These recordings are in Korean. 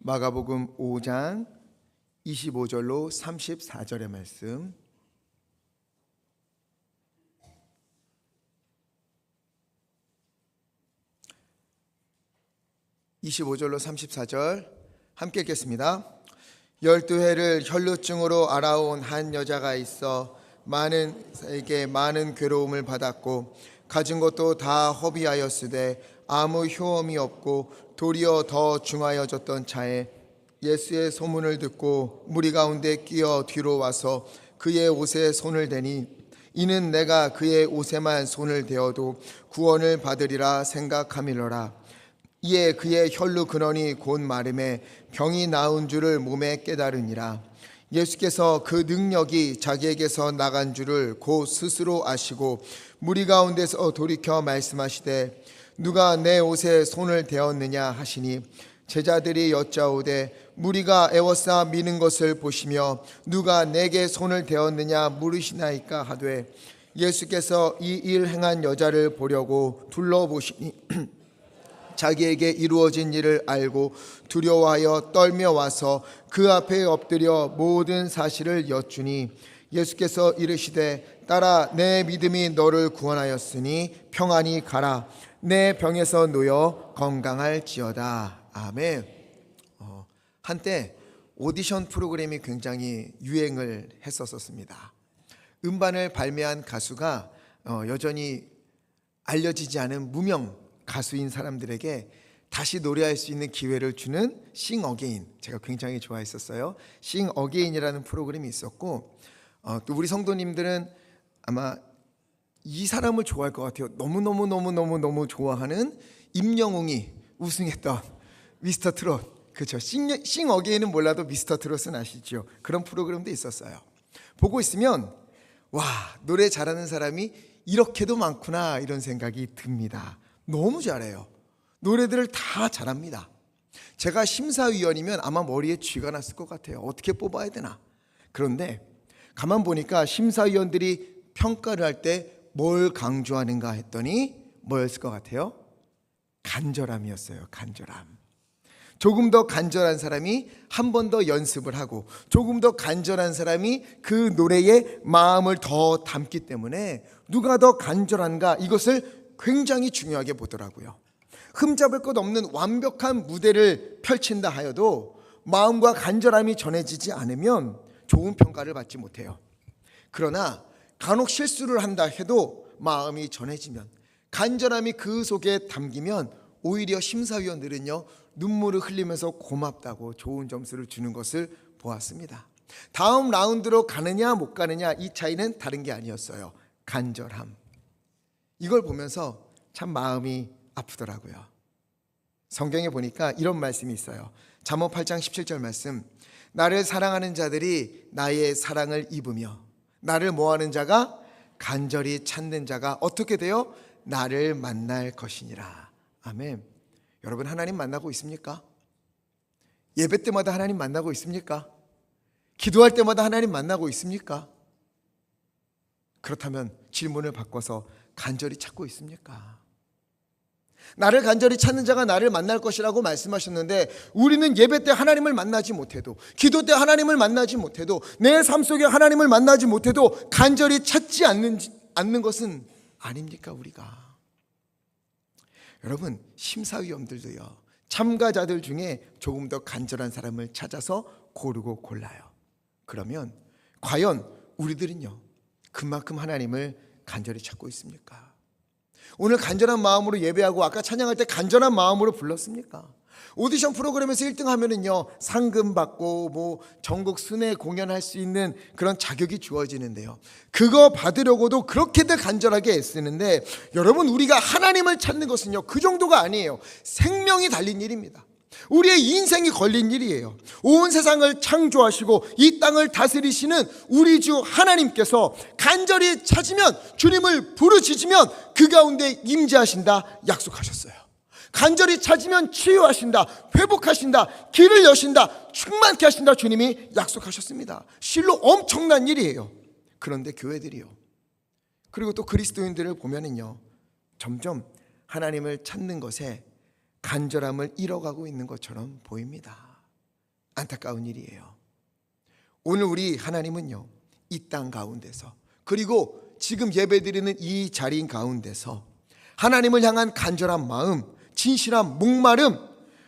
마가복음 5장 25절로 34절의 말씀. (25절로 34절) 함께 읽겠습니다. 12해를 혈루증으로 앓아온 한 여자가 있어 많은에게 많은 괴로움을 받았고 가진 것도 다 허비하였으되 아무 효험이 없고 도리어 더 중하여졌던 차에 예수의 소문을 듣고 무리 가운데 끼어 뒤로 와서 그의 옷에 손을 대니 이는 내가 그의 옷에만 손을 대어도 구원을 받으리라 생각함이로라. 이에 그의 혈루 근원이 곧 마름에 병이 나은 줄을 몸에 깨달으니라. 예수께서 그 능력이 자기에게서 나간 줄을 곧 스스로 아시고 무리 가운데서 돌이켜 말씀하시되 누가 내 옷에 손을 대었느냐 하시니 제자들이 여짜오되 무리가 애워싸 미는 것을 보시며 누가 내게 손을 대었느냐 물으시나이까 하되 예수께서 이 일 행한 여자를 보려고 둘러보시니 자기에게 이루어진 일을 알고 두려워하여 떨며 와서 그 앞에 엎드려 모든 사실을 여쭈니 예수께서 이르시되 딸아 내 믿음이 너를 구원하였으니 평안히 가라. 내 병에서 놓여 건강할지어다. 아멘. 한때 오디션 프로그램이 굉장히 유행을 했었습니다. 음반을 발매한 가수가 여전히 알려지지 않은 무명 가수인 사람들에게 다시 노래할 수 있는 기회를 주는 싱 어게인, 제가 굉장히 좋아했었어요. 싱 어게인이라는 프로그램이 있었고 또 우리 성도님들은 아마 이 사람을 좋아할 것 같아요. 너무 좋아하는 임영웅이 우승했던 미스터 트롯. 그렇죠. 싱 어게인은 몰라도 미스터 트롯은 아시죠. 그런 프로그램도 있었어요. 보고 있으면 와, 노래 잘하는 사람이 이렇게도 많구나 이런 생각이 듭니다. 너무 잘해요. 노래들을 다 잘합니다. 제가 심사위원이면 아마 머리에 쥐가 났을 것 같아요. 어떻게 뽑아야 되나. 그런데 가만 보니까 심사위원들이 평가를 할 때 뭘 강조하는가 했더니 뭐였을 것 같아요? 간절함이었어요. 간절함. 조금 더 간절한 사람이 한 번 더 연습을 하고 조금 더 간절한 사람이 그 노래에 마음을 더 담기 때문에 누가 더 간절한가 이것을 굉장히 중요하게 보더라고요. 흠잡을 것 없는 완벽한 무대를 펼친다 하여도 마음과 간절함이 전해지지 않으면 좋은 평가를 받지 못해요. 그러나 간혹 실수를 한다 해도 마음이 전해지면 간절함이 그 속에 담기면 오히려 심사위원들은요 눈물을 흘리면서 고맙다고 좋은 점수를 주는 것을 보았습니다. 다음 라운드로 가느냐 못 가느냐 이 차이는 다른 게 아니었어요. 간절함. 이걸 보면서 참 마음이 아프더라고요. 성경에 보니까 이런 말씀이 있어요. 잠언 8장 17절 말씀. 나를 사랑하는 자들이 나의 사랑을 입으며 나를 모하는 자가 간절히 찾는 자가 어떻게 돼요? 나를 만날 것이니라. 아멘. 여러분 하나님 만나고 있습니까? 예배 때마다 하나님 만나고 있습니까? 기도할 때마다 하나님 만나고 있습니까? 그렇다면 질문을 바꿔서 간절히 찾고 있습니까? 나를 간절히 찾는 자가 나를 만날 것이라고 말씀하셨는데 우리는 예배 때 하나님을 만나지 못해도 기도 때 하나님을 만나지 못해도 내 삶 속에 하나님을 만나지 못해도 간절히 찾지 않는 것은 아닙니까 우리가? 여러분 심사위원들도요 참가자들 중에 조금 더 간절한 사람을 찾아서 고르고 골라요. 그러면 과연 우리들은요 그만큼 하나님을 간절히 찾고 있습니까? 오늘 간절한 마음으로 예배하고 아까 찬양할 때 간절한 마음으로 불렀습니까? 오디션 프로그램에서 1등 하면은요 상금 받고 뭐 전국 순회 공연할 수 있는 그런 자격이 주어지는데요 그거 받으려고도 그렇게들 간절하게 애쓰는데 여러분 우리가 하나님을 찾는 것은요 그 정도가 아니에요. 생명이 달린 일입니다. 우리의 인생이 걸린 일이에요. 온 세상을 창조하시고 이 땅을 다스리시는 우리 주 하나님께서 간절히 찾으면 주님을 부르짖으면 그 가운데 임재하신다 약속하셨어요. 간절히 찾으면 치유하신다, 회복하신다, 길을 여신다, 충만케 하신다 주님이 약속하셨습니다. 실로 엄청난 일이에요. 그런데 교회들이요 그리고 또 그리스도인들을 보면은요 점점 하나님을 찾는 것에 간절함을 잃어가고 있는 것처럼 보입니다. 안타까운 일이에요. 오늘 우리 하나님은요, 이 땅 가운데서, 그리고 지금 예배드리는 이 자리인 가운데서 하나님을 향한 간절한 마음, 진실한 목마름,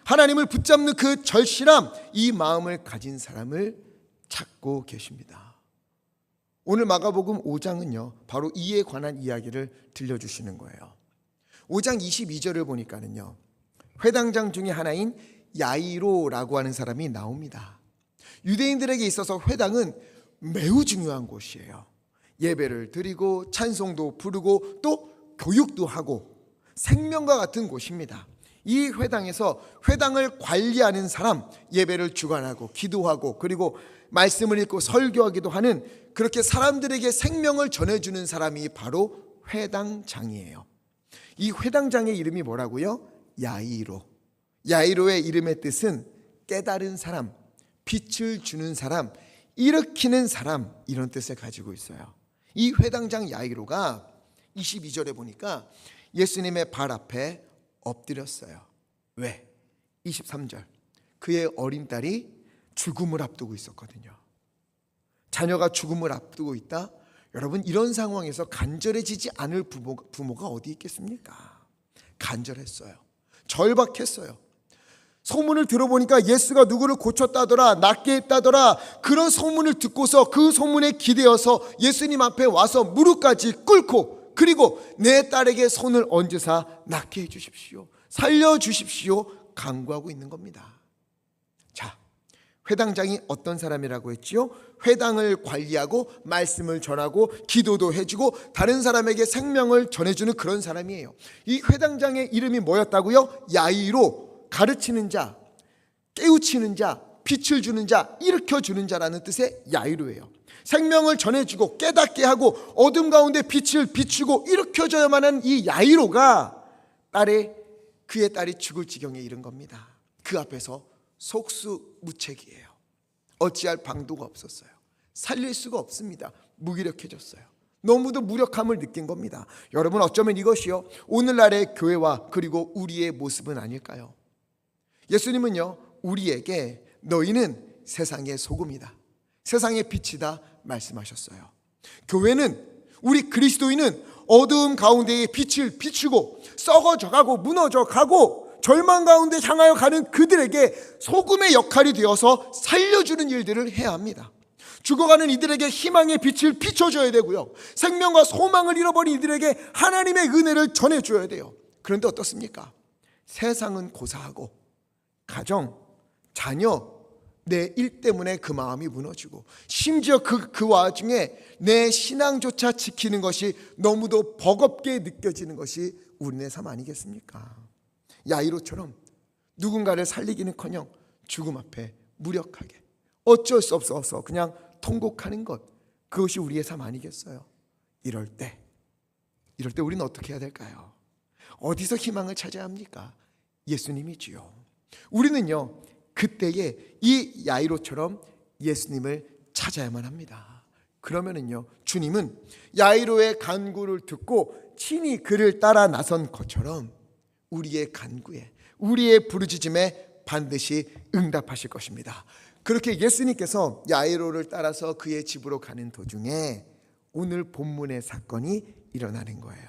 하나님을 붙잡는 그 절실함, 이 마음을 가진 사람을 찾고 계십니다. 오늘 마가복음 5장은요 바로 이에 관한 이야기를 들려주시는 거예요. 5장 22절을 보니까는요, 회당장 중에 하나인 야이로라고 하는 사람이 나옵니다. 유대인들에게 있어서 회당은 매우 중요한 곳이에요. 예배를 드리고 찬송도 부르고 또 교육도 하고 생명과 같은 곳입니다. 이 회당에서 회당을 관리하는 사람, 예배를 주관하고 기도하고 그리고 말씀을 읽고 설교하기도 하는, 그렇게 사람들에게 생명을 전해주는 사람이 바로 회당장이에요. 이 회당장의 이름이 뭐라고요? 야이로. 야이로의 이름의 뜻은 깨달은 사람, 빛을 주는 사람, 일으키는 사람, 이런 뜻을 가지고 있어요. 이 회당장 야이로가 22절에 보니까 예수님의 발 앞에 엎드렸어요. 왜? 23절, 그의 어린 딸이 죽음을 앞두고 있었거든요. 자녀가 죽음을 앞두고 있다? 여러분, 이런 상황에서 간절해지지 않을 부모가 어디 있겠습니까? 간절했어요. 절박했어요. 소문을 들어보니까 예수가 누구를 고쳤다더라, 낫게 했다더라. 그런 소문을 듣고서 그 소문에 기대어서 예수님 앞에 와서 무릎까지 꿇고, 그리고 내 딸에게 손을 얹으사 낫게 해주십시오, 살려주십시오 간구하고 있는 겁니다. 자, 회당장이 어떤 사람이라고 했지요? 회당을 관리하고 말씀을 전하고 기도도 해주고 다른 사람에게 생명을 전해주는 그런 사람이에요. 이 회당장의 이름이 뭐였다고요? 야이로, 가르치는 자, 깨우치는 자, 빛을 주는 자, 일으켜주는 자라는 뜻의 야이로예요. 생명을 전해주고 깨닫게 하고 어둠 가운데 빛을 비추고 일으켜줘야만 하는 이 야이로가 그의 딸이 죽을 지경에 이른 겁니다. 그 앞에서 속수무책이에요. 어찌할 방도가 없었어요. 살릴 수가 없습니다. 무기력해졌어요. 너무도 무력함을 느낀 겁니다. 여러분, 어쩌면 이것이요 오늘날의 교회와 그리고 우리의 모습은 아닐까요? 예수님은요 우리에게 너희는 세상의 소금이다, 세상의 빛이다 말씀하셨어요. 교회는, 우리 그리스도인은 어두움 가운데에 빛을 비추고 썩어져가고 무너져가고 절망 가운데 향하여 가는 그들에게 소금의 역할이 되어서 살려주는 일들을 해야 합니다. 죽어가는 이들에게 희망의 빛을 비춰줘야 되고요, 생명과 소망을 잃어버린 이들에게 하나님의 은혜를 전해줘야 돼요. 그런데 어떻습니까? 세상은 고사하고 가정, 자녀, 내 일 때문에 그 마음이 무너지고 심지어 그 와중에 내 신앙조차 지키는 것이 너무도 버겁게 느껴지는 것이 우리네 삶 아니겠습니까? 야이로처럼 누군가를 살리기는커녕 죽음 앞에 무력하게 어쩔 수 없어서 그냥 통곡하는 것, 그것이 우리의 삶 아니겠어요? 이럴 때 우리는 어떻게 해야 될까요? 어디서 희망을 찾아야 합니까? 예수님이지요. 우리는요 그때에 이 야이로처럼 예수님을 찾아야만 합니다. 그러면은요 주님은 야이로의 간구를 듣고 친히 그를 따라 나선 것처럼 우리의 간구에, 우리의 부르짖음에 반드시 응답하실 것입니다. 그렇게 예수님께서 야이로를 따라서 그의 집으로 가는 도중에 오늘 본문의 사건이 일어나는 거예요.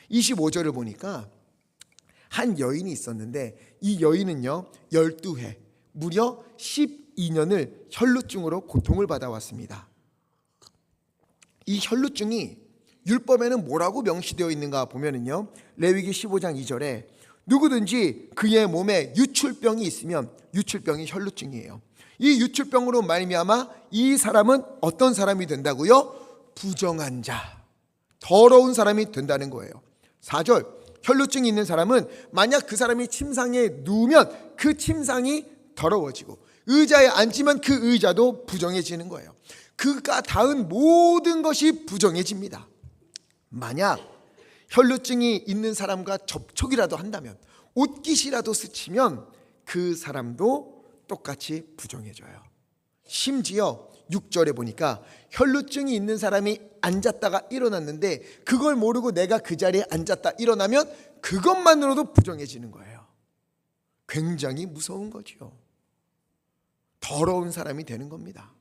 25절을 보니까 한 여인이 있었는데 이 여인은요 12회 무려 12년을 혈루증으로 고통을 받아왔습니다. 이 혈루증이 율법에는 뭐라고 명시되어 있는가 보면은요 레위기 15장 2절에 누구든지 그의 몸에 유출병이 있으면, 유출병이 혈루증이에요. 이 유출병으로 말미암아 이 사람은 어떤 사람이 된다고요? 부정한 자, 더러운 사람이 된다는 거예요. 4절, 혈루증이 있는 사람은 만약 그 사람이 침상에 누우면 그 침상이 더러워지고 의자에 앉으면 그 의자도 부정해지는 거예요. 그가 닿은 모든 것이 부정해집니다. 만약 혈루증이 있는 사람과 접촉이라도 한다면, 옷깃이라도 스치면 그 사람도 똑같이 부정해져요. 심지어 6절에 보니까 혈루증이 있는 사람이 앉았다가 일어났는데 그걸 모르고 내가 그 자리에 앉았다 일어나면 그것만으로도 부정해지는 거예요. 굉장히 무서운 거죠. 더러운 사람이 되는 겁니다.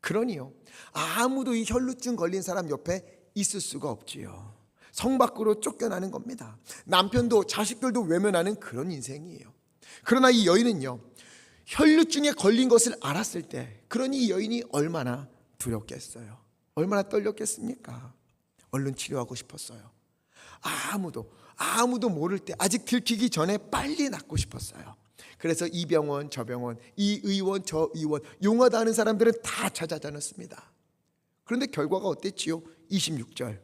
그러니요, 아무도 이 혈루증 걸린 사람 옆에 있을 수가 없지요. 성 밖으로 쫓겨나는 겁니다. 남편도 자식들도 외면하는 그런 인생이에요. 그러나 이 여인은요, 혈루증에 걸린 것을 알았을 때, 그러니 이 여인이 얼마나 두렵겠어요. 얼마나 떨렸겠습니까? 얼른 치료하고 싶었어요. 아무도 모를 때, 아직 들키기 전에 빨리 낫고 싶었어요. 그래서 이 병원 저 병원, 이 의원 저 의원, 용하다 하는 사람들은 다 찾아다녔습니다. 그런데 결과가 어땠지요? 26절,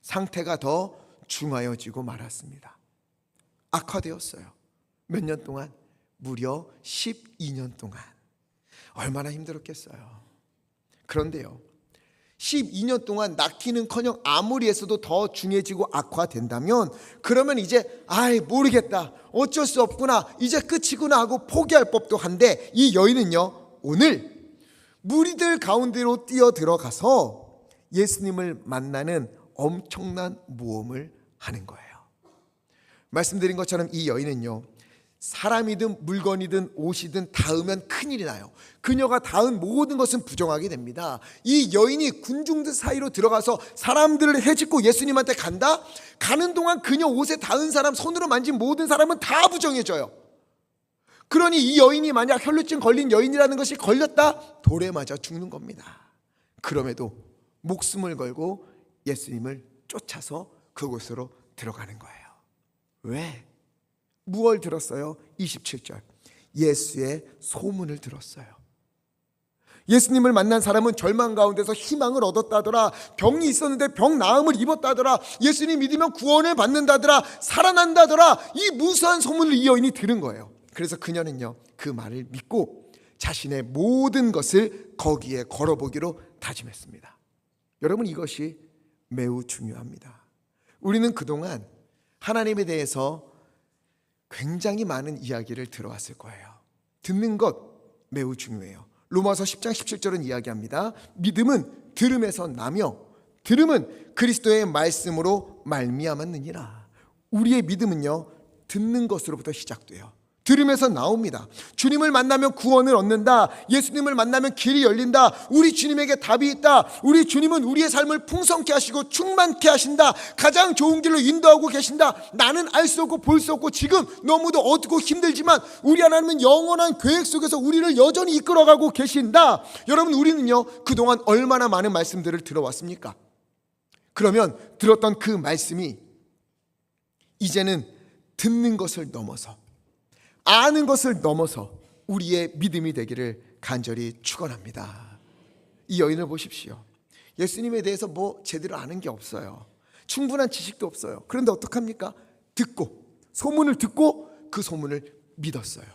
상태가 더 중하여지고 말았습니다. 악화되었어요. 몇 년 동안? 무려 12년 동안. 얼마나 힘들었겠어요. 그런데요, 12년 동안 낫기는커녕 아무리 했어도 더 중해지고 악화된다면, 그러면 이제 모르겠다, 어쩔 수 없구나, 이제 끝이구나 하고 포기할 법도 한데, 이 여인은요, 오늘 무리들 가운데로 뛰어 들어가서 예수님을 만나는 엄청난 모험을 하는 거예요. 말씀드린 것처럼 이 여인은요, 사람이든 물건이든 옷이든 닿으면 큰일이 나요. 그녀가 닿은 모든 것은 부정하게 됩니다. 이 여인이 군중들 사이로 들어가서 사람들을 헤집고 예수님한테 간다? 가는 동안 그녀 옷에 닿은 사람, 손으로 만진 모든 사람은 다 부정해져요. 그러니 이 여인이 만약 혈루증 걸린 여인이라는 것이 걸렸다? 돌에 맞아 죽는 겁니다. 그럼에도 목숨을 걸고 예수님을 쫓아서 그곳으로 들어가는 거예요. 왜? 무엇을 들었어요? 27절, 예수의 소문을 들었어요. 예수님을 만난 사람은 절망 가운데서 희망을 얻었다더라, 병이 있었는데 병 나음을 입었다더라, 예수님 믿으면 구원을 받는다더라, 살아난다더라, 이 무수한 소문을 이 여인이 들은 거예요. 그래서 그녀는요, 그 말을 믿고 자신의 모든 것을 거기에 걸어보기로 다짐했습니다. 여러분, 이것이 매우 중요합니다. 우리는 그동안 하나님에 대해서 굉장히 많은 이야기를 들어왔을 거예요. 듣는 것 매우 중요해요. 로마서 10장 17절은 이야기합니다. 믿음은 들음에서 나며 들음은 그리스도의 말씀으로 말미암았느니라. 우리의 믿음은요, 듣는 것으로부터 시작돼요. 들음에서 나옵니다. 주님을 만나면 구원을 얻는다. 예수님을 만나면 길이 열린다. 우리 주님에게 답이 있다. 우리 주님은 우리의 삶을 풍성케 하시고 충만케 하신다. 가장 좋은 길로 인도하고 계신다. 나는 알 수 없고 볼 수 없고 지금 너무도 어둡고 힘들지만 우리 하나님은 영원한 계획 속에서 우리를 여전히 이끌어가고 계신다. 여러분, 우리는요, 그동안 얼마나 많은 말씀들을 들어왔습니까? 그러면 들었던 그 말씀이 이제는 듣는 것을 넘어서, 아는 것을 넘어서 우리의 믿음이 되기를 간절히 축원합니다. 이 여인을 보십시오. 예수님에 대해서 뭐 제대로 아는 게 없어요. 충분한 지식도 없어요. 그런데 어떡합니까? 듣고, 소문을 듣고 그 소문을 믿었어요.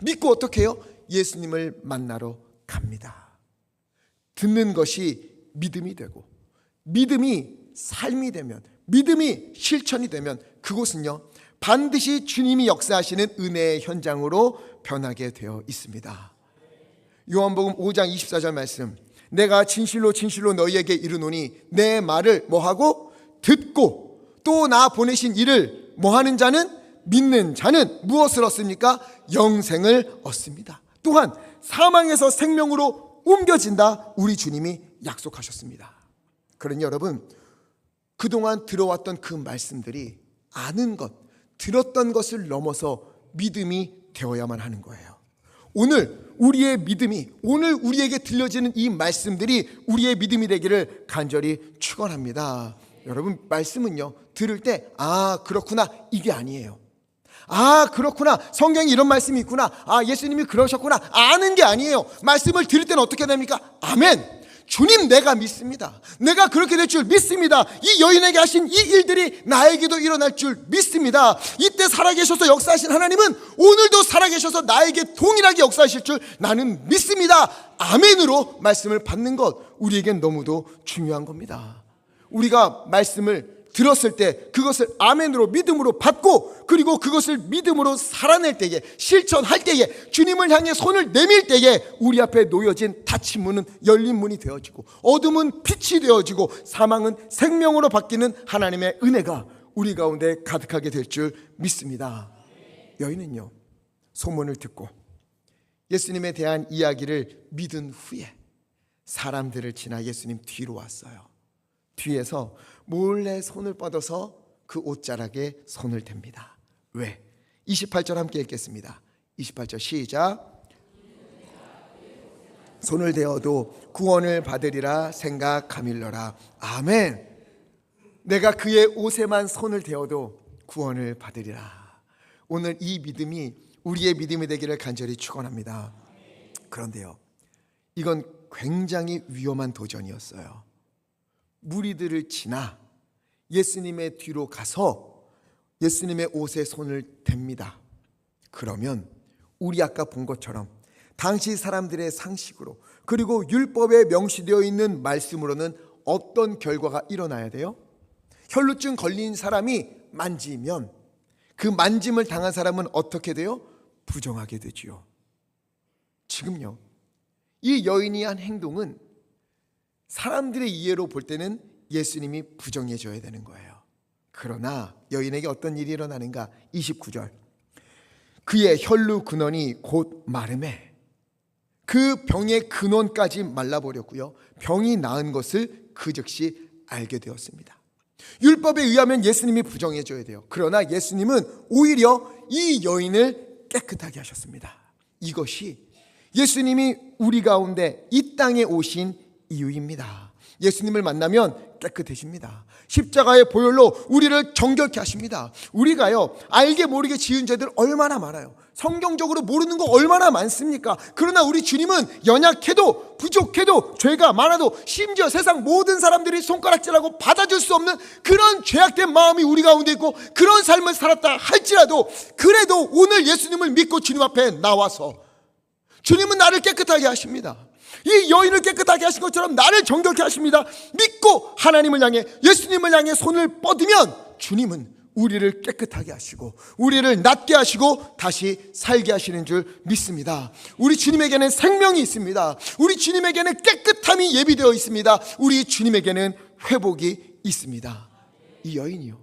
믿고 어떻게 해요? 예수님을 만나러 갑니다. 듣는 것이 믿음이 되고, 믿음이 삶이 되면, 믿음이 실천이 되면 그곳은요, 반드시 주님이 역사하시는 은혜의 현장으로 변하게 되어 있습니다. 요한복음 5장 24절 말씀, 내가 진실로 진실로 너희에게 이르노니 내 말을 뭐하고? 듣고 또 나 보내신 이를 뭐하는 자는? 믿는 자는 무엇을 얻습니까? 영생을 얻습니다. 또한 사망에서 생명으로 옮겨진다. 우리 주님이 약속하셨습니다. 그러니 여러분, 그동안 들어왔던 그 말씀들이 아는 것, 들었던 것을 넘어서 믿음이 되어야만 하는 거예요. 오늘 우리의 믿음이, 오늘 우리에게 들려지는 이 말씀들이 우리의 믿음이 되기를 간절히 축원합니다. 여러분, 말씀은요, 들을 때 그렇구나, 이게 아니에요. 그렇구나, 성경에 이런 말씀이 있구나, 예수님이 그러셨구나, 아는 게 아니에요. 말씀을 들을 때는 어떻게 됩니까? 아멘, 주님 내가 믿습니다. 내가 그렇게 될 줄 믿습니다. 이 여인에게 하신 이 일들이 나에게도 일어날 줄 믿습니다. 이때 살아계셔서 역사하신 하나님은 오늘도 살아계셔서 나에게 동일하게 역사하실 줄 나는 믿습니다. 아멘으로 말씀을 받는 것, 우리에겐 너무도 중요한 겁니다. 우리가 말씀을 들었을 때 그것을 아멘으로, 믿음으로 받고, 그리고 그것을 믿음으로 살아낼 때에, 실천할 때에, 주님을 향해 손을 내밀 때에 우리 앞에 놓여진 닫힌 문은 열린 문이 되어지고, 어둠은 빛이 되어지고, 사망은 생명으로 바뀌는 하나님의 은혜가 우리 가운데 가득하게 될 줄 믿습니다. 여인은요, 소문을 듣고 예수님에 대한 이야기를 믿은 후에 사람들을 지나 예수님 뒤로 왔어요. 뒤에서 몰래 손을 뻗어서 그 옷자락에 손을 댑니다. 왜? 28절 함께 읽겠습니다. 28절 시작. 손을 대어도 구원을 받으리라 생각하밀러라. 아멘. 내가 그의 옷에만 손을 대어도 구원을 받으리라. 오늘 이 믿음이 우리의 믿음이 되기를 간절히 축원합니다. 그런데요, 이건 굉장히 위험한 도전이었어요. 무리들을 지나 예수님의 뒤로 가서 예수님의 옷에 손을 댑니다. 그러면 우리 아까 본 것처럼 당시 사람들의 상식으로 그리고 율법에 명시되어 있는 말씀으로는 어떤 결과가 일어나야 돼요? 혈루증 걸린 사람이 만지면 그 만짐을 당한 사람은 어떻게 돼요? 부정하게 되지요. 지금요, 이 여인이 한 행동은 사람들의 이해로 볼 때는 예수님이 부정해줘야 되는 거예요. 그러나 여인에게 어떤 일이 일어나는가? 29절. 그의 혈루 근원이 곧 마름에 그 병의 근원까지 말라버렸고요, 병이 나은 것을 그 즉시 알게 되었습니다. 율법에 의하면 예수님이 부정해줘야 돼요. 그러나 예수님은 오히려 이 여인을 깨끗하게 하셨습니다. 이것이 예수님이 우리 가운데 이 땅에 오신 이유입니다. 예수님을 만나면 깨끗해집니다. 십자가의 보혈로 우리를 정결케 하십니다. 우리가요, 알게 모르게 지은 죄들 얼마나 많아요. 성경적으로 모르는 거 얼마나 많습니까? 그러나 우리 주님은 연약해도 부족해도 죄가 많아도 심지어 세상 모든 사람들이 손가락질하고 받아줄 수 없는 그런 죄악된 마음이 우리 가운데 있고 그런 삶을 살았다 할지라도 그래도 오늘 예수님을 믿고 주님 앞에 나와서 주님은 나를 깨끗하게 하십니다. 이 여인을 깨끗하게 하신 것처럼 나를 정결케 하십니다. 믿고 하나님을 향해 예수님을 향해 손을 뻗으면 주님은 우리를 깨끗하게 하시고 우리를 낫게 하시고 다시 살게 하시는 줄 믿습니다. 우리 주님에게는 생명이 있습니다. 우리 주님에게는 깨끗함이 예비되어 있습니다. 우리 주님에게는 회복이 있습니다. 이 여인이요,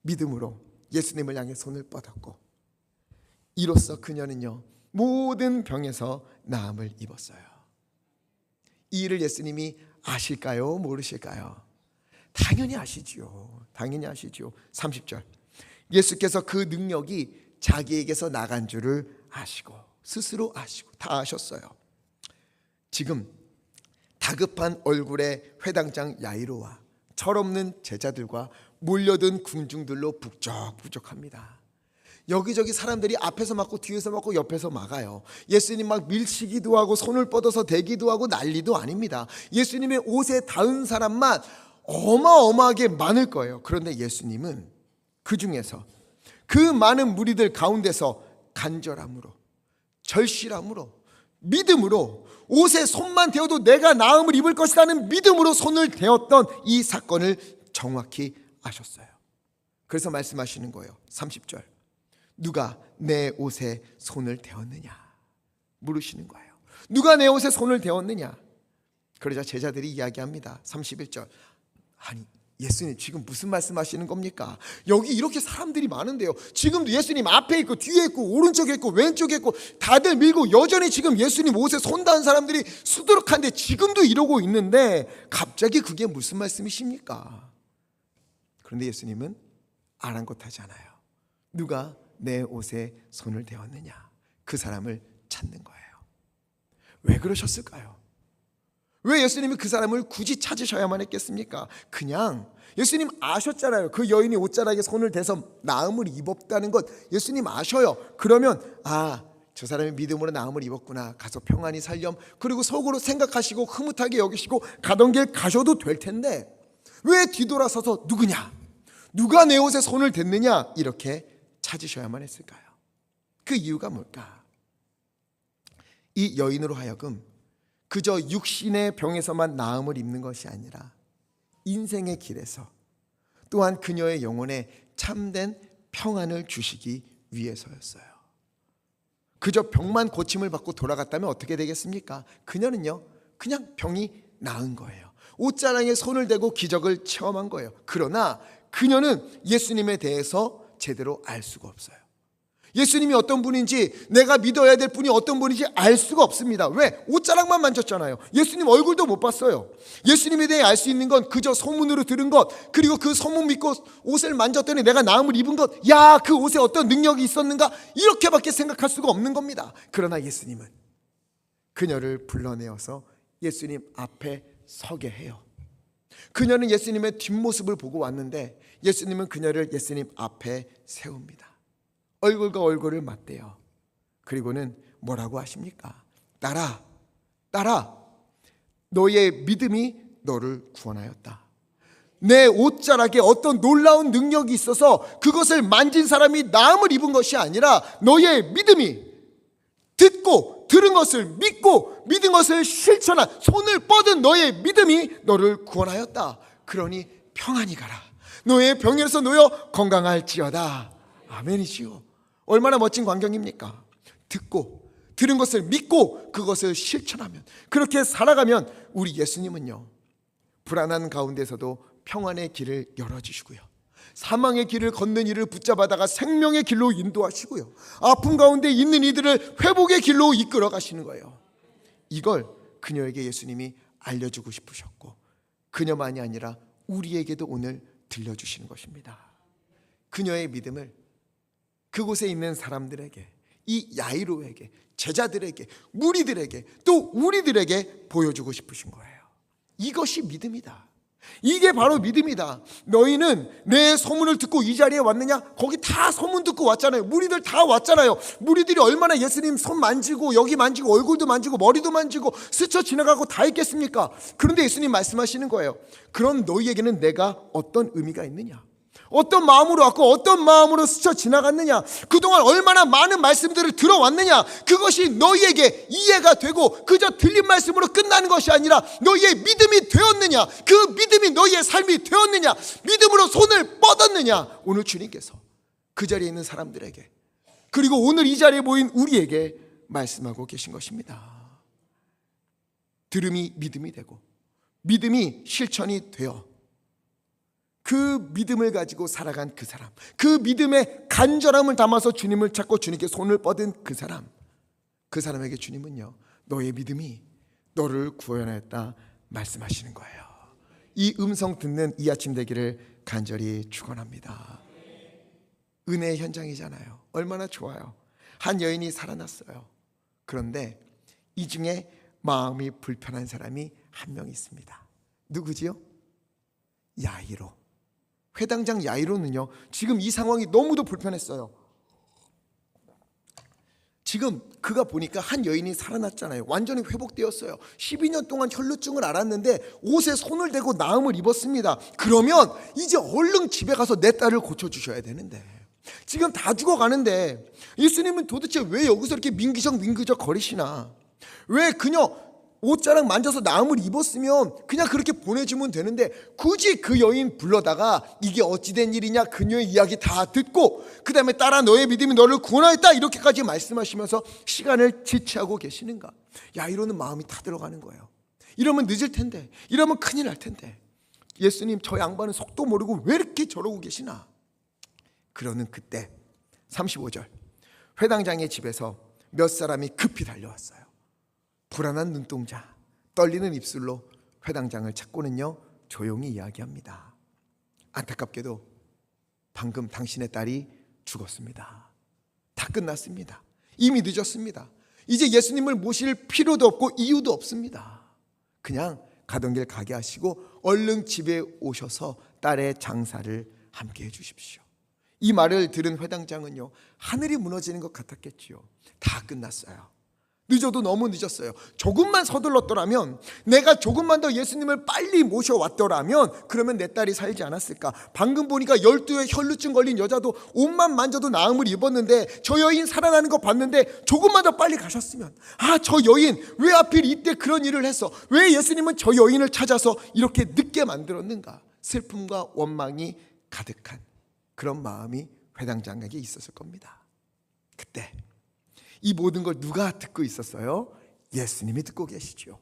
믿음으로 예수님을 향해 손을 뻗었고 이로써 그녀는요, 모든 병에서 나음을 입었어요. 이 일을 예수님이 아실까요? 모르실까요? 당연히 아시지요. 당연히 아시지요. 30절. 예수께서 그 능력이 자기에게서 나간 줄을 아시고 스스로 아시고 다 아셨어요. 지금 다급한 얼굴의 회당장 야이로와 철없는 제자들과 몰려든 군중들로 북적북적합니다. 여기저기 사람들이 앞에서 막고 뒤에서 막고 옆에서 막아요. 예수님 막 밀치기도 하고 손을 뻗어서 대기도 하고 난리도 아닙니다. 예수님의 옷에 닿은 사람만 어마어마하게 많을 거예요. 그런데 예수님은 그 중에서 그 많은 무리들 가운데서 간절함으로 절실함으로 믿음으로 옷에 손만 대어도 내가 나음을 입을 것이라는 믿음으로 손을 대었던 이 사건을 정확히 아셨어요. 그래서 말씀하시는 거예요. 30절. 누가 내 옷에 손을 대었느냐 물으시는 거예요. 누가 내 옷에 손을 대었느냐. 그러자 제자들이 이야기합니다. 31절. 아니 예수님 지금 무슨 말씀하시는 겁니까? 여기 이렇게 사람들이 많은데요, 지금도 예수님 앞에 있고 뒤에 있고 오른쪽에 있고 왼쪽에 있고 다들 밀고 여전히 지금 예수님 옷에 손 닿은 사람들이 수두룩한데 지금도 이러고 있는데 갑자기 그게 무슨 말씀이십니까? 그런데 예수님은 아랑곳하지 않아요. 누가 내 옷에 손을 대었느냐, 그 사람을 찾는 거예요. 왜 그러셨을까요? 왜 예수님이 그 사람을 굳이 찾으셔야만 했겠습니까? 그냥 예수님 아셨잖아요. 그 여인이 옷자락에 손을 대서 나음을 입었다는 것 예수님 아셔요. 그러면 저 사람이 믿음으로 나음을 입었구나, 가서 평안히 살렴, 그리고 속으로 생각하시고 흐뭇하게 여기시고 가던 길 가셔도 될 텐데 왜 뒤돌아서서 누구냐, 누가 내 옷에 손을 댔느냐 이렇게 찾으셔야만 했을까요? 그 이유가 뭘까? 이 여인으로 하여금 그저 육신의 병에서만 나음을 입는 것이 아니라 인생의 길에서 또한 그녀의 영혼에 참된 평안을 주시기 위해서였어요. 그저 병만 고침을 받고 돌아갔다면 어떻게 되겠습니까? 그녀는요, 그냥 병이 나은 거예요. 옷자락에 손을 대고 기적을 체험한 거예요. 그러나 그녀는 예수님에 대해서 제대로 알 수가 없어요. 예수님이 어떤 분인지, 내가 믿어야 될 분이 어떤 분인지 알 수가 없습니다. 왜? 옷자락만 만졌잖아요. 예수님 얼굴도 못 봤어요. 예수님에 대해 알 수 있는 건 그저 소문으로 들은 것, 그리고 그 소문 믿고 옷을 만졌더니 내가 나음을 입은 것, 야, 그 옷에 어떤 능력이 있었는가, 이렇게밖에 생각할 수가 없는 겁니다. 그러나 예수님은 그녀를 불러내어서 예수님 앞에 서게 해요. 그녀는 예수님의 뒷모습을 보고 왔는데 예수님은 그녀를 예수님 앞에 세웁니다. 얼굴과 얼굴을 맞대요. 그리고는 뭐라고 하십니까? 딸아, 딸아, 너의 믿음이 너를 구원하였다. 내 옷자락에 어떤 놀라운 능력이 있어서 그것을 만진 사람이 나음을 입은 것이 아니라 너의 믿음이, 듣고 들은 것을 믿고 믿은 것을 실천한, 손을 뻗은 너의 믿음이 너를 구원하였다. 그러니 평안히 가라. 너의 병에서 놓여 건강할지어다. 아멘이지요. 얼마나 멋진 광경입니까? 듣고 들은 것을 믿고 그것을 실천하면, 그렇게 살아가면 우리 예수님은요, 불안한 가운데서도 평안의 길을 열어주시고요, 사망의 길을 걷는 이를 붙잡아다가 생명의 길로 인도하시고요, 아픔 가운데 있는 이들을 회복의 길로 이끌어 가시는 거예요. 이걸 그녀에게 예수님이 알려주고 싶으셨고, 그녀만이 아니라 우리에게도 오늘 들려주시는 것입니다. 그녀의 믿음을 그곳에 있는 사람들에게, 이 야이로에게, 제자들에게, 무리들에게, 또 우리들에게 보여주고 싶으신 거예요. 이것이 믿음이다. 이게 바로 믿음이다. 너희는 내 소문을 듣고 이 자리에 왔느냐? 거기 다 소문 듣고 왔잖아요. 무리들 다 왔잖아요. 무리들이 얼마나 예수님 손 만지고 여기 만지고 얼굴도 만지고 머리도 만지고 스쳐 지나가고 다 했겠습니까? 그런데 예수님 말씀하시는 거예요. 그럼 너희에게는 내가 어떤 의미가 있느냐? 어떤 마음으로 왔고 어떤 마음으로 스쳐 지나갔느냐? 그동안 얼마나 많은 말씀들을 들어왔느냐? 그것이 너희에게 이해가 되고 그저 들린 말씀으로 끝나는 것이 아니라 너희의 믿음이 되었느냐? 그 믿음이 너희의 삶이 되었느냐? 믿음으로 손을 뻗었느냐? 오늘 주님께서 그 자리에 있는 사람들에게, 그리고 오늘 이 자리에 모인 우리에게 말씀하고 계신 것입니다. 들음이 믿음이 되고 믿음이 실천이 되어 그 믿음을 가지고 살아간 그 사람, 그 믿음의 간절함을 담아서 주님을 찾고 주님께 손을 뻗은 그 사람, 그 사람에게 주님은요, 너의 믿음이 너를 구원하였다 말씀하시는 거예요. 이 음성 듣는 이 아침 되기를 간절히 축원합니다. 은혜의 현장이잖아요. 얼마나 좋아요. 한 여인이 살아났어요. 그런데 이 중에 마음이 불편한 사람이 한 명 있습니다. 누구지요? 야이로. 회당장 야이로는요, 지금 이 상황이 너무도 불편했어요. 지금 그가 보니까 한 여인이 살아났잖아요. 완전히 회복되었어요. 12년 동안 혈루증을 앓았는데 옷에 손을 대고 나음을 입었습니다. 그러면 이제 얼른 집에 가서 내 딸을 고쳐주셔야 되는데, 지금 다 죽어가는데 예수님은 도대체 왜 여기서 이렇게 민기적 거리시나? 왜 그녀 옷자락 만져서 나음을 입었으면 그냥 그렇게 보내주면 되는데 굳이 그 여인 불러다가 이게 어찌된 일이냐, 그녀의 이야기 다 듣고 그 다음에 딸아 너의 믿음이 너를 구원하였다 이렇게까지 말씀하시면서 시간을 지체하고 계시는가? 야이로는 마음이 타들어가는 거예요. 이러면 늦을 텐데, 이러면 큰일 날 텐데, 예수님 저 양반은 속도 모르고 왜 이렇게 저러고 계시나? 그러는 그때 35절, 회당장의 집에서 몇 사람이 급히 달려왔어요. 불안한 눈동자, 떨리는 입술로 회당장을 찾고는요, 조용히 이야기합니다. 안타깝게도 방금 당신의 딸이 죽었습니다. 다 끝났습니다. 이미 늦었습니다. 이제 예수님을 모실 필요도 없고 이유도 없습니다. 그냥 가던 길 가게 하시고 얼른 집에 오셔서 딸의 장사를 함께 해주십시오. 이 말을 들은 회당장은요, 하늘이 무너지는 것 같았겠지요. 다 끝났어요. 늦어도 너무 늦었어요. 조금만 서둘렀더라면, 내가 조금만 더 예수님을 빨리 모셔왔더라면 그러면 내 딸이 살지 않았을까? 방금 보니까 12에 혈루증 걸린 여자도 옷만 만져도 나음을 입었는데 저 여인 살아나는 거 봤는데 조금만 더 빨리 가셨으면, 저 여인 왜 하필 이때 그런 일을 했어? 왜 예수님은 저 여인을 찾아서 이렇게 늦게 만들었는가? 슬픔과 원망이 가득한 그런 마음이 회당장에게 있었을 겁니다. 그때 이 모든 걸 누가 듣고 있었어요? 예수님이 듣고 계시죠.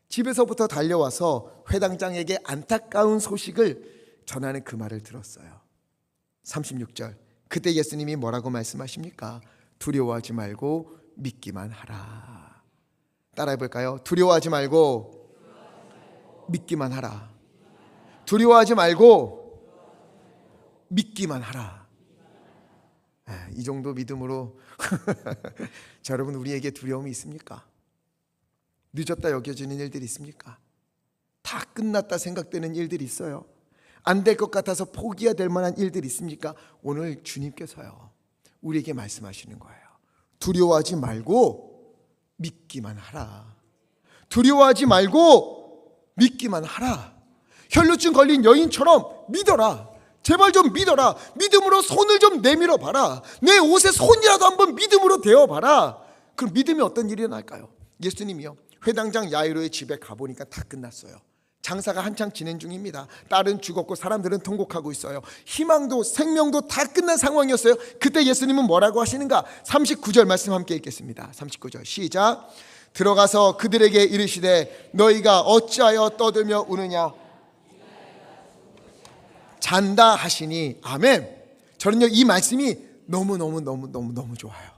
집에서부터 달려와서 회당장에게 안타까운 소식을 전하는 그 말을 들었어요. 36절, 그때 예수님이 뭐라고 말씀하십니까? 두려워하지 말고 믿기만 하라. 따라해 볼까요? 두려워하지 말고 믿기만 하라. 두려워하지 말고 믿기만 하라. 이 정도 믿음으로 자, 여러분, 우리에게 두려움이 있습니까? 늦었다 여겨지는 일들이 있습니까? 다 끝났다 생각되는 일들이 있어요. 안 될 것 같아서 포기해야 될 만한 일들이 있습니까? 오늘 주님께서요, 우리에게 말씀하시는 거예요. 두려워하지 말고 믿기만 하라. 두려워하지 말고 믿기만 하라. 혈루증 걸린 여인처럼 믿어라. 제발 좀 믿어라. 믿음으로 손을 좀 내밀어 봐라. 내 옷에 손이라도 한번 믿음으로 대어 봐라. 그럼 믿음이 어떤 일이 일어날까요? 예수님이요, 회당장 야이로의 집에 가보니까 다 끝났어요. 장사가 한창 진행 중입니다. 딸은 죽었고 사람들은 통곡하고 있어요. 희망도 생명도 다 끝난 상황이었어요. 그때 예수님은 뭐라고 하시는가? 39절 말씀 함께 읽겠습니다. 39절 시작. 들어가서 그들에게 이르시되 너희가 어찌하여 떠들며 우느냐? 잔다 하시니. 아멘. 저는요, 이 말씀이 너무 좋아요.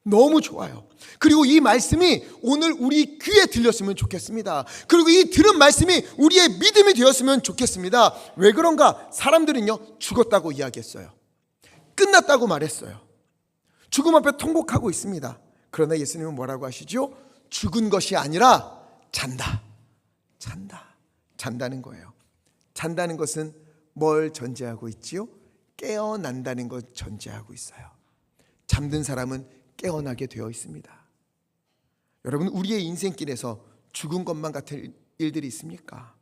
너무 좋아요. 그리고 이 말씀이 오늘 우리 귀에 들렸으면 좋겠습니다. 그리고 이 들은 말씀이 우리의 믿음이 되었으면 좋겠습니다. 왜 그런가? 사람들은요, 죽었다고 이야기했어요. 끝났다고 말했어요. 죽음 앞에 통곡하고 있습니다. 그러나 예수님은 뭐라고 하시죠? 죽은 것이 아니라 잔다. 잔다는 거예요. 잔다는 것은 뭘 전제하고 있지요? 깨어난다는 것 전제하고 있어요. 잠든 사람은 깨어나게 되어 있습니다. 여러분, 우리의 인생길에서 죽은 것만 같은 일들이 있습니까?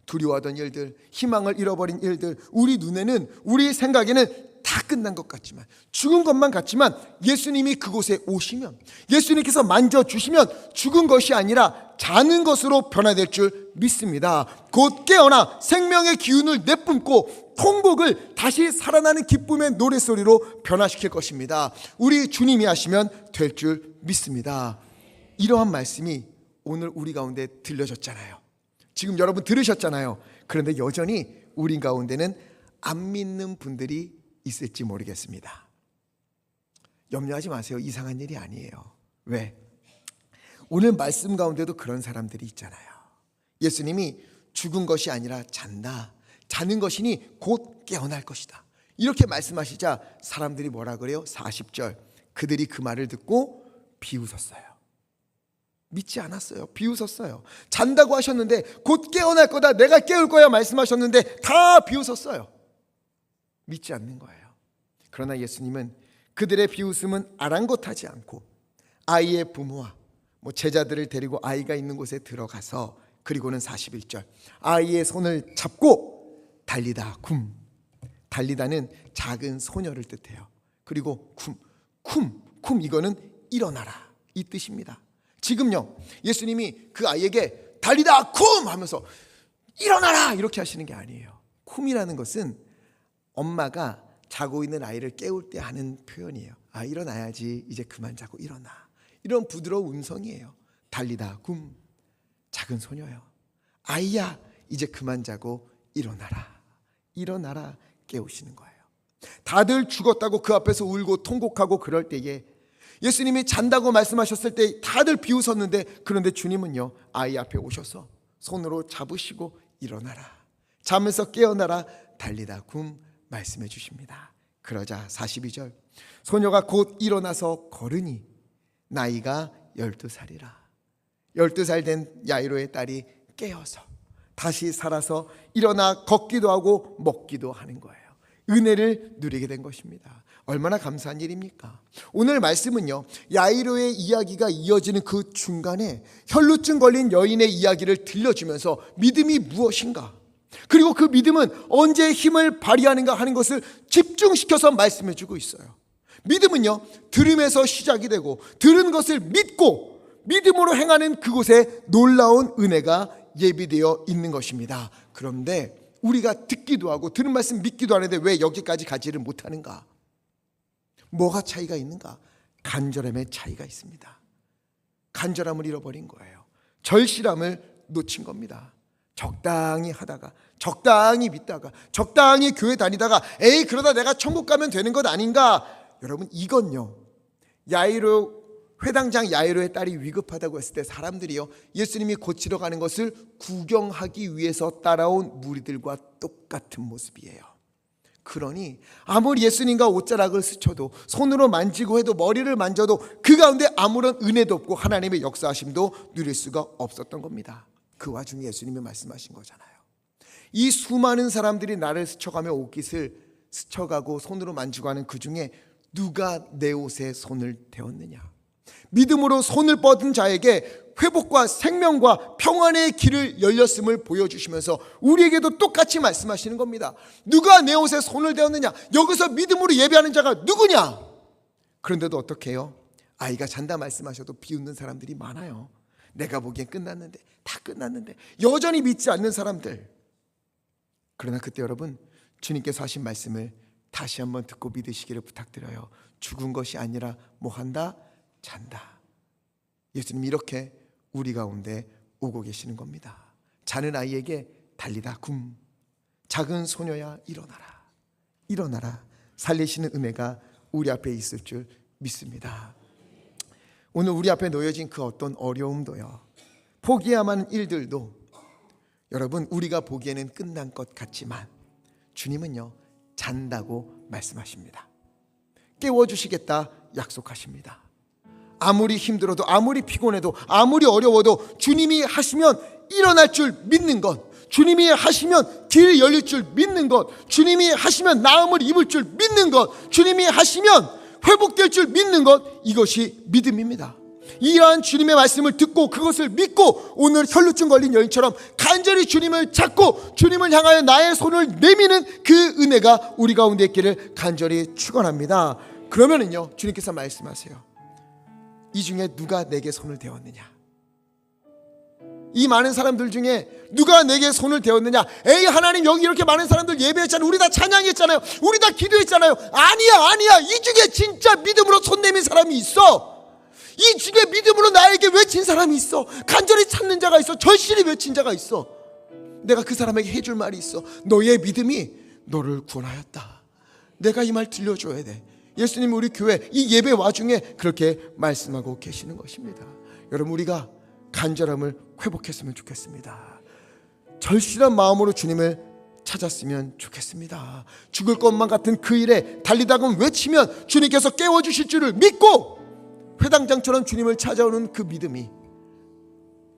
두려워하던 일들, 희망을 잃어버린 일들, 우리 눈에는, 우리 생각에는 다 끝난 것 같지만, 죽은 것만 같지만 예수님이 그곳에 오시면, 예수님께서 만져주시면 죽은 것이 아니라 자는 것으로 변화될 줄 믿습니다. 곧 깨어나 생명의 기운을 내뿜고 통곡을 다시 살아나는 기쁨의 노랫소리로 변화시킬 것입니다. 우리 주님이 하시면 될 줄 믿습니다. 이러한 말씀이 오늘 우리 가운데 들려졌잖아요. 지금 여러분 들으셨잖아요. 그런데 여전히 우리 가운데는 안 믿는 분들이 있을지 모르겠습니다. 염려하지 마세요. 이상한 일이 아니에요. 왜? 오늘 말씀 가운데도 그런 사람들이 있잖아요. 예수님이 죽은 것이 아니라 잔다. 자는 것이니 곧 깨어날 것이다. 이렇게 말씀하시자 사람들이 뭐라 그래요? 40절. 그들이 그 말을 듣고 비웃었어요. 믿지 않았어요. 비웃었어요. 잔다고 하셨는데, 곧 깨어날 거다, 내가 깨울 거야 말씀하셨는데 다 비웃었어요. 믿지 않는 거예요. 그러나 예수님은 그들의 비웃음은 아랑곳하지 않고 아이의 부모와 제자들을 데리고 아이가 있는 곳에 들어가서, 그리고는 41절, 아이의 손을 잡고 달리다 굼. 달리다는 작은 소녀를 뜻해요. 그리고 쿰 이거는 일어나라, 이 뜻입니다. 지금요, 예수님이 그 아이에게 달리다 쿰 하면서 일어나라 이렇게 하시는 게 아니에요. 쿰이라는 것은 엄마가 자고 있는 아이를 깨울 때 하는 표현이에요. 아, 일어나야지, 이제 그만 자고 일어나. 이런 부드러운 음성이에요. 달리다 굼. 작은 소녀요. 아이야, 이제 그만 자고 일어나라. 일어나라 깨우시는 거예요. 다들 죽었다고 그 앞에서 울고 통곡하고 그럴 때에 예수님이 잔다고 말씀하셨을 때 다들 비웃었는데, 그런데 주님은요, 아이 앞에 오셔서 손으로 잡으시고 일어나라, 잠에서 깨어나라, 달리다 굼 말씀해 주십니다. 그러자 42절, 소녀가 곧 일어나서 걸으니 나이가 12살이라. 12살 된 야이로의 딸이 깨어서 다시 살아서 일어나 걷기도 하고 먹기도 하는 거예요. 은혜를 누리게 된 것입니다. 얼마나 감사한 일입니까? 오늘 말씀은요, 야이로의 이야기가 이어지는 그 중간에 혈루증 걸린 여인의 이야기를 들려주면서 믿음이 무엇인가, 그리고 그 믿음은 언제 힘을 발휘하는가 하는 것을 집중시켜서 말씀해주고 있어요. 믿음은요, 들음에서 시작이 되고 들은 것을 믿고 믿음으로 행하는 그곳에 놀라운 은혜가 예비되어 있는 것입니다. 그런데 우리가 듣기도 하고 들은 말씀 믿기도 하는데 왜 여기까지 가지를 못하는가? 뭐가 차이가 있는가? 간절함의 차이가 있습니다. 간절함을 잃어버린 거예요. 절실함을 놓친 겁니다. 적당히 하다가, 적당히 믿다가, 적당히 교회 다니다가 에이 그러다 내가 천국 가면 되는 것 아닌가. 여러분, 이건요, 야이로, 회당장 야이로의 딸이 위급하다고 했을 때 사람들이요, 예수님이 고치러 가는 것을 구경하기 위해서 따라온 무리들과 똑같은 모습이에요. 그러니 아무리 예수님과 옷자락을 스쳐도, 손으로 만지고 해도, 머리를 만져도 그 가운데 아무런 은혜도 없고 하나님의 역사하심도 누릴 수가 없었던 겁니다. 그 와중에 예수님이 말씀하신 거잖아요. 이 수많은 사람들이 나를 스쳐가며 옷깃을 스쳐가고 손으로 만지고 하는 그 중에 누가 내 옷에 손을 대었느냐. 믿음으로 손을 뻗은 자에게 회복과 생명과 평안의 길을 열렸음을 보여주시면서 우리에게도 똑같이 말씀하시는 겁니다. 누가 내 옷에 손을 대었느냐. 여기서 믿음으로 예배하는 자가 누구냐. 그런데도 어떻게 해요? 아이가 잔다 말씀하셔도 비웃는 사람들이 많아요. 내가 보기엔 끝났는데, 다 끝났는데, 여전히 믿지 않는 사람들. 그러나 그때 여러분, 주님께서 하신 말씀을 다시 한번 듣고 믿으시기를 부탁드려요. 죽은 것이 아니라 뭐 한다? 잔다. 예수님이 이렇게 우리 가운데 오고 계시는 겁니다. 자는 아이에게 달리다 굼. 작은 소녀야 일어나라. 일어나라. 살리시는 은혜가 우리 앞에 있을 줄 믿습니다. 오늘 우리 앞에 놓여진 그 어떤 어려움도요, 포기해야만 하는 일들도 여러분, 우리가 보기에는 끝난 것 같지만 주님은요, 잔다고 말씀하십니다. 깨워주시겠다 약속하십니다. 아무리 힘들어도, 아무리 피곤해도, 아무리 어려워도 주님이 하시면 일어날 줄 믿는 것, 주님이 하시면 길이 열릴 줄 믿는 것, 주님이 하시면 나음을 입을 줄 믿는 것, 주님이 하시면 회복될 줄 믿는 것, 이것이 믿음입니다. 이러한 주님의 말씀을 듣고 그것을 믿고 오늘 혈루증 걸린 여인처럼 간절히 주님을 찾고 주님을 향하여 나의 손을 내미는 그 은혜가 우리 가운데 있기를 간절히 축원합니다. 그러면은요, 주님께서 말씀하세요. 이 중에 누가 내게 손을 대었느냐. 이 많은 사람들 중에 누가 내게 손을 대었느냐. 에이 하나님, 여기 이렇게 많은 사람들 예배했잖아요. 우리 다 찬양했잖아요. 우리 다 기도했잖아요. 아니야. 이 중에 진짜 믿음으로 손 내민 사람이 있어. 이 중에 믿음으로 나에게 외친 사람이 있어. 간절히 찾는 자가 있어. 절실히 외친 자가 있어. 내가 그 사람에게 해줄 말이 있어. 너의 믿음이 너를 구원하였다. 내가 이 말 들려줘야 돼. 예수님이 우리 교회 이 예배 와중에 그렇게 말씀하고 계시는 것입니다. 여러분, 우리가 간절함을 회복했으면 좋겠습니다. 절실한 마음으로 주님을 찾았으면 좋겠습니다. 죽을 것만 같은 그 일에 달리다가 외치면 주님께서 깨워주실 줄을 믿고 회당장처럼 주님을 찾아오는 그 믿음이,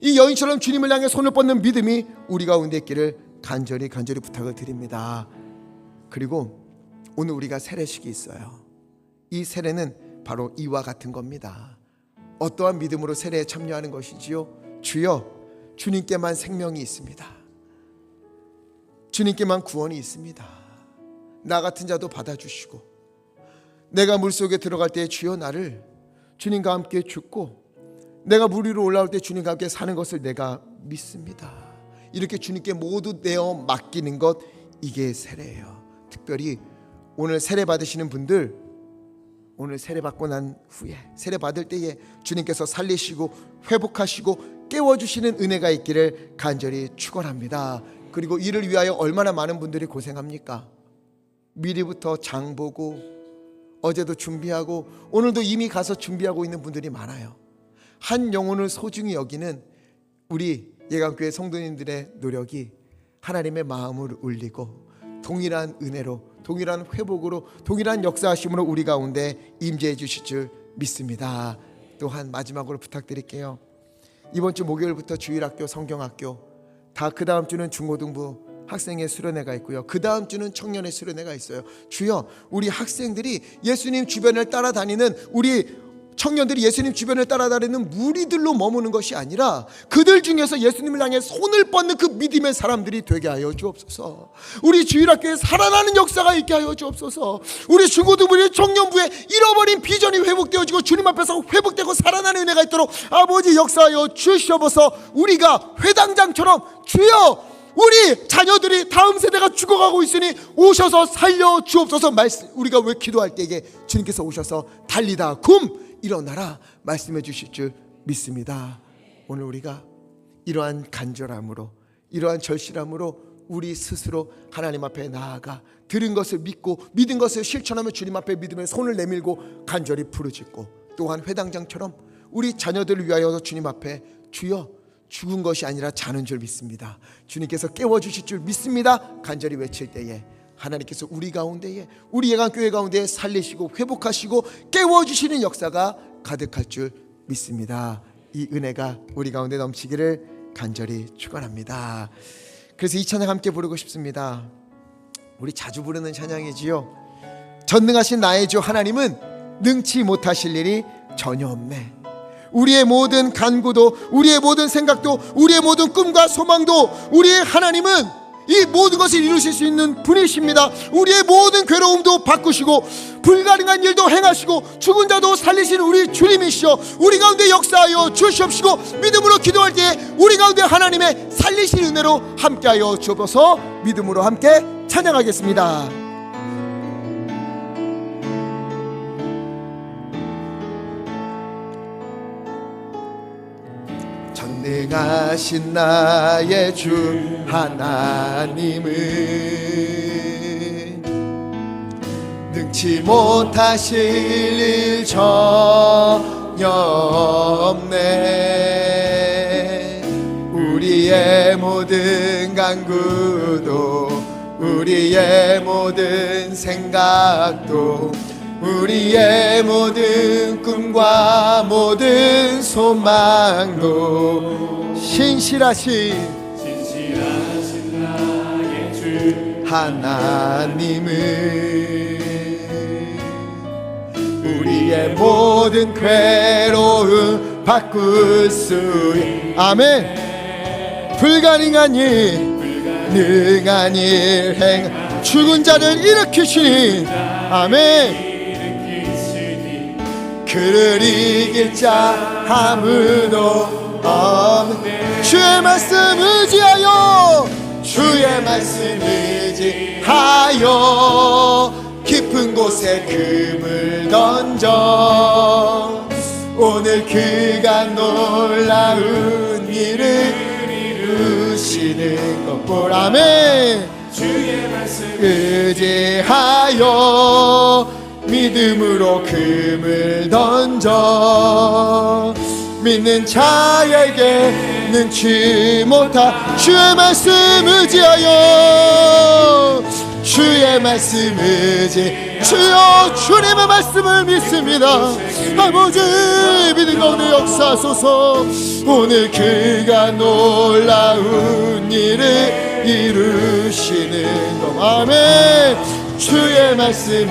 이 여인처럼 주님을 향해 손을 뻗는 믿음이 우리 가운데 있기를 간절히 부탁을 드립니다. 그리고 오늘 우리가 세례식이 있어요. 이 세례는 바로 이와 같은 겁니다. 어떠한 믿음으로 세례에 참여하는 것이지요? 주여, 주님께만 생명이 있습니다. 주님께만 구원이 있습니다. 나 같은 자도 받아주시고, 내가 물속에 들어갈 때 주여 나를 주님과 함께 죽고 내가 물 위로 올라올 때 주님과 함께 사는 것을 내가 믿습니다. 이렇게 주님께 모두 내어 맡기는 것, 이게 세례예요. 특별히 오늘 세례 받으시는 분들, 오늘 세례 받고 난 후에, 세례 받을 때에 주님께서 살리시고 회복하시고 깨워주시는 은혜가 있기를 간절히 축원합니다. 그리고 이를 위하여 얼마나 많은 분들이 고생합니까? 미리부터 장 보고, 어제도 준비하고, 오늘도 이미 가서 준비하고 있는 분들이 많아요. 한 영혼을 소중히 여기는 우리 예강교회 성도님들의 노력이 하나님의 마음을 울리고 동일한 은혜로, 동일한 회복으로, 동일한 역사하심으로 우리 가운데 임재해 주실 줄 믿습니다. 또한 마지막으로 부탁드릴게요. 이번 주 목요일부터 주일학교, 성경학교, 다 그 다음 주는 중고등부 학생의 수련회가 있고요. 그 다음 주는 청년의 수련회가 있어요. 주여, 우리 학생들이 예수님 주변을 따라다니는, 우리 청년들이 예수님 주변을 따라다니는 무리들로 머무는 것이 아니라 그들 중에서 예수님을 향해 손을 뻗는 그 믿음의 사람들이 되게 하여 주옵소서. 우리 주일학교에 살아나는 역사가 있게 하여 주옵소서. 우리 중고등부의 청년부에 잃어버린 비전이 회복되어지고 주님 앞에서 회복되고 살아나는 은혜가 있도록 아버지 역사하여 주시옵소서. 우리가 회당장처럼 주여, 우리 자녀들이 다음 세대가 죽어가고 있으니 오셔서 살려 주옵소서. 우리가 왜 기도할 때에 주님께서 오셔서 달리다 굼 일어나라 말씀해 주실 줄 믿습니다. 오늘 우리가 이러한 간절함으로, 이러한 절실함으로 우리 스스로 하나님 앞에 나아가 들은 것을 믿고 믿은 것을 실천하며 주님 앞에 믿음의 손을 내밀고 간절히 부르짖고, 또한 회당장처럼 우리 자녀들을 위하여 주님 앞에 주여 죽은 것이 아니라 자는 줄 믿습니다, 주님께서 깨워주실 줄 믿습니다 간절히 외칠 때에 하나님께서 우리 가운데에, 우리 예강교회 가운데에 살리시고 회복하시고 깨워주시는 역사가 가득할 줄 믿습니다. 이 은혜가 우리 가운데 넘치기를 간절히 축원합니다. 그래서 이 찬양 함께 부르고 싶습니다. 우리 자주 부르는 찬양이지요. 전능하신 나의 주 하나님은 능치 못하실 일이 전혀 없네. 우리의 모든 간구도, 우리의 모든 생각도, 우리의 모든 꿈과 소망도 우리의 하나님은 이 모든 것을 이루실 수 있는 분이십니다. 우리의 모든 괴로움도 바꾸시고 불가능한 일도 행하시고 죽은 자도 살리시는 우리 주님이시여, 우리 가운데 역사하여 주시옵시고 믿음으로 기도할 때에 우리 가운데 하나님의 살리신 은혜로 함께하여 주옵소서. 믿음으로 함께 찬양하겠습니다. 전능하신 나의 주 하나님은 능치 못하실 일 전혀 없네. 우리의 모든 간구도, 우리의 모든 생각도, 우리의 모든 꿈과 모든 소망도 신실하신 나의 주 하나님은 우리의 모든 괴로움 바꿀 수 있는, 아멘. 불가능한 일, 능한 일 행, 죽은 자를 일으키시니, 아멘. 그를 이길 자 아무도 없네. 주의 말씀 의지하여, 주의 말씀 의지하여 깊은 곳에 금을 던져 오늘 그가 놀라운 일을 이루시는 것 볼. 아멘. 주의 말씀 의지하여 믿음으로 금을 던져 믿는 자에게 능치 못한 주의 말씀 의지하여, 주의 말씀 의지, 주여 주님의 말씀을 믿습니다. 아버지 믿음 가운데 역사하소서. 오늘 그가 놀라운 일을 이루시는 것, 아멘. 주의 말씀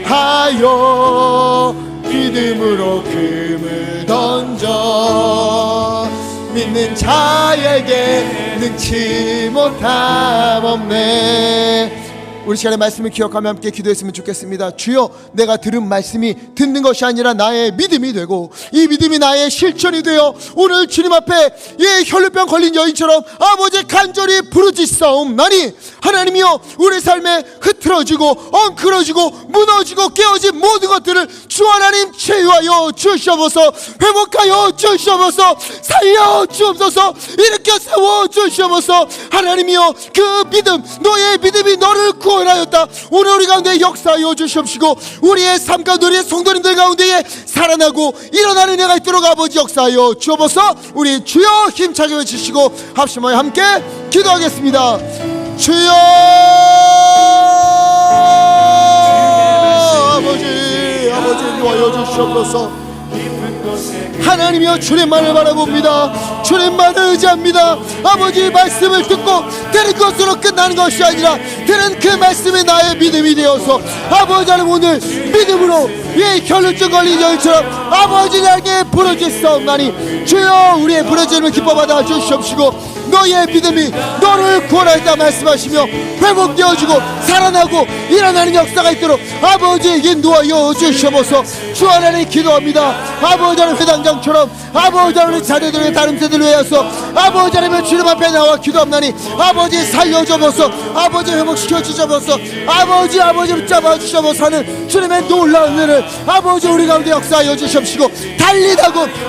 의지하여 믿음으로 금을 던져 믿는 자에게 능치 못함 없네. 우리 시간에 말씀을 기억하며 함께 기도했으면 좋겠습니다. 주여, 내가 들은 말씀이 듣는 것이 아니라 나의 믿음이 되고 이 믿음이 나의 실천이 되어 오늘 주님 앞에 이 혈루병 걸린 여인처럼 아버지 간절히 부르짖사옵나니, 하나님이여 우리 삶에 흐트러지고 엉클어지고 무너지고 깨어진 모든 것들을 주 하나님 치유하여 주시옵소서. 회복하여 주시옵소서. 살려 주옵소서. 일으켜 세워 주시옵소서. 하나님이여 그 믿음, 너의 믿음이 너를 구원하였다. 오늘 우리 가운데 역사하여 주시옵시고 우리의 삶 가운데, 우리의 성도님들 가운데에 살아나고 일어나는 애가 있도록 아버지 역사하여 주옵소서. 우리 주여 힘차게 주시고 합심하여 함께 기도하겠습니다. 주여, 아버지 인도하여 주시옵소서. 하나님이여 주님만을 바라봅니다. 주님만을 의지합니다. 아버지 말씀을 듣고 들은 것으로 끝나는 것이 아니라 들은 그 말씀이 나의 믿음이 되어서 아버지 하나님 오늘 믿음으로 이 혈루증 걸린 여인처럼 아버지 나에게 부르짖사옵나니 주여 우리의 부르짖음을 기뻐받아 주시옵시고 너의 믿음이 너를 구원하였다 말씀하시며 회복되어지고 살아나고 일어나는 역사가 있도록 아버지 인도하여 주시옵소서. 주 하나님 기도합니다. 아버지 하나님 회당장처럼 아버지 하나님 자녀들의 다른 세대를 위하여서 아버지 하나님 주님 앞에 나와 기도합나니 아버지 살려주옵소서. 아버지 회복시켜 주시옵소서. 아버지 붙잡아 주시옵소서 하는 주님의 놀라운 은혜를 아버지 우리 가운데 역사하여 주시옵시고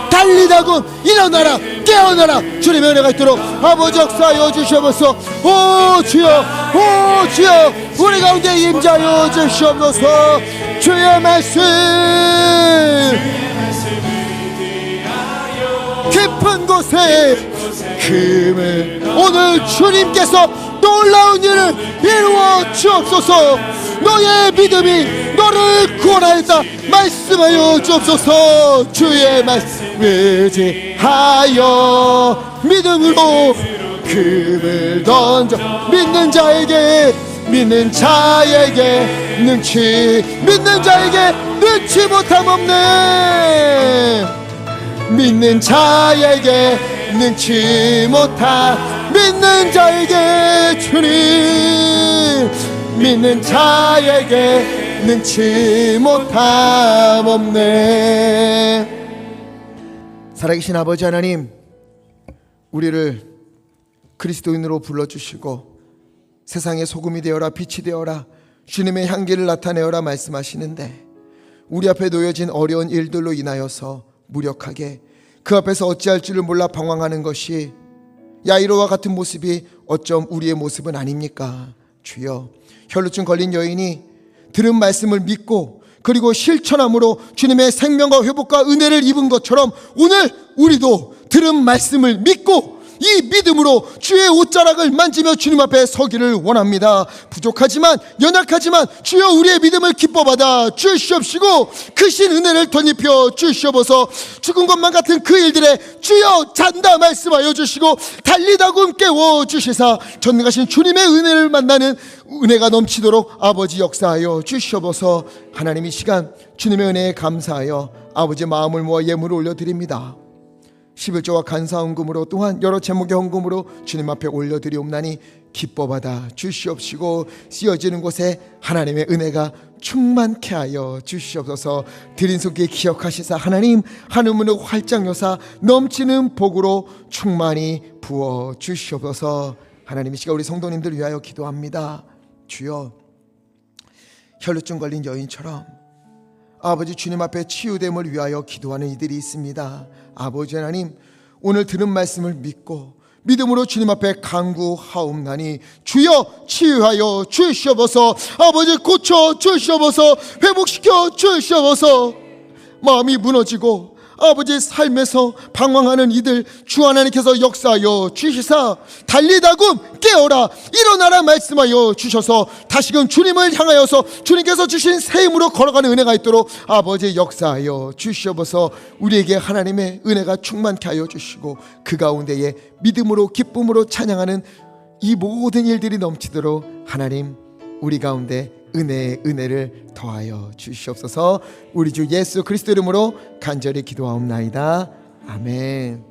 달리다군 일어나라 깨어나라 주님의 은혜가 있도록 아버지 역사하여 주시옵소서. 오 주여, 오 주여, 우리 가운데 임자여 주시옵소서. 주의 말씀 깊은 곳에 금을 오늘 주님께서 놀라운 일을 이루어 주옵소서. 너의 믿음이 너를 구원하였다 말씀하여 주옵소서. 주의 말씀 의지하여 믿음으로 금을 던져 믿는 자에게 능치 믿는 자에게 능치 못함 없네. 믿는 자에게 능치 못함, 믿는 자에게 주님, 믿는 자에게 능치 못함 없네. 살아계신 아버지 하나님, 우리를 그리스도인으로 불러주시고 세상의 소금이 되어라, 빛이 되어라, 주님의 향기를 나타내어라 말씀하시는데, 우리 앞에 놓여진 어려운 일들로 인하여서 무력하게 그 앞에서 어찌할 줄을 몰라 방황하는 것이 야이로와 같은 모습이 어쩜 우리의 모습은 아닙니까? 주여, 혈루증 걸린 여인이 들은 말씀을 믿고 그리고 실천함으로 주님의 생명과 회복과 은혜를 입은 것처럼 오늘 우리도 들은 말씀을 믿고 이 믿음으로 주의 옷자락을 만지며 주님 앞에 서기를 원합니다. 부족하지만 연약하지만 주여 우리의 믿음을 기뻐받아 주시옵시고 크신 은혜를 덧입혀 주시옵소서. 죽은 것만 같은 그 일들에 주여 잔다 말씀하여 주시고 달리다금 깨워 주시사 전능하신 주님의 은혜를 만나는 은혜가 넘치도록 아버지 역사하여 주시옵소서. 하나님, 이 시간 주님의 은혜에 감사하여 아버지 마음을 모아 예물을 올려드립니다. 11조와 간사헌금으로 또한 여러 제목의 헌금으로 주님 앞에 올려드리옵나니 기뻐받아 주시옵시고 쓰여지는 곳에 하나님의 은혜가 충만케 하여 주시옵소서. 드린 손길 기억하시사 하나님 하늘문을 활짝 여사 넘치는 복으로 충만히 부어 주시옵소서. 하나님, 이 시간 우리 성도님들 위하여 기도합니다. 주여, 혈루증 걸린 여인처럼 아버지 주님 앞에 치유됨을 위하여 기도하는 이들이 있습니다. 아버지 하나님, 오늘 들은 말씀을 믿고 믿음으로 주님 앞에 간구하옵나니 주여 치유하여 주시옵소서. 아버지 고쳐 주시옵소서. 회복시켜 주시옵소서. 마음이 무너지고 아버지 삶에서 방황하는 이들 주 하나님께서 역사하여 주시사 달리다금 깨어라 일어나라 말씀하여 주셔서 다시금 주님을 향하여서 주님께서 주신 새 힘으로 걸어가는 은혜가 있도록 아버지 역사하여 주시옵소서. 우리에게 하나님의 은혜가 충만케 하여 주시고 그 가운데에 믿음으로 기쁨으로 찬양하는 이 모든 일들이 넘치도록 하나님 우리 가운데 은혜를 더하여 주시옵소서. 우리 주 예수 그리스도 이름으로 간절히 기도하옵나이다. 아멘.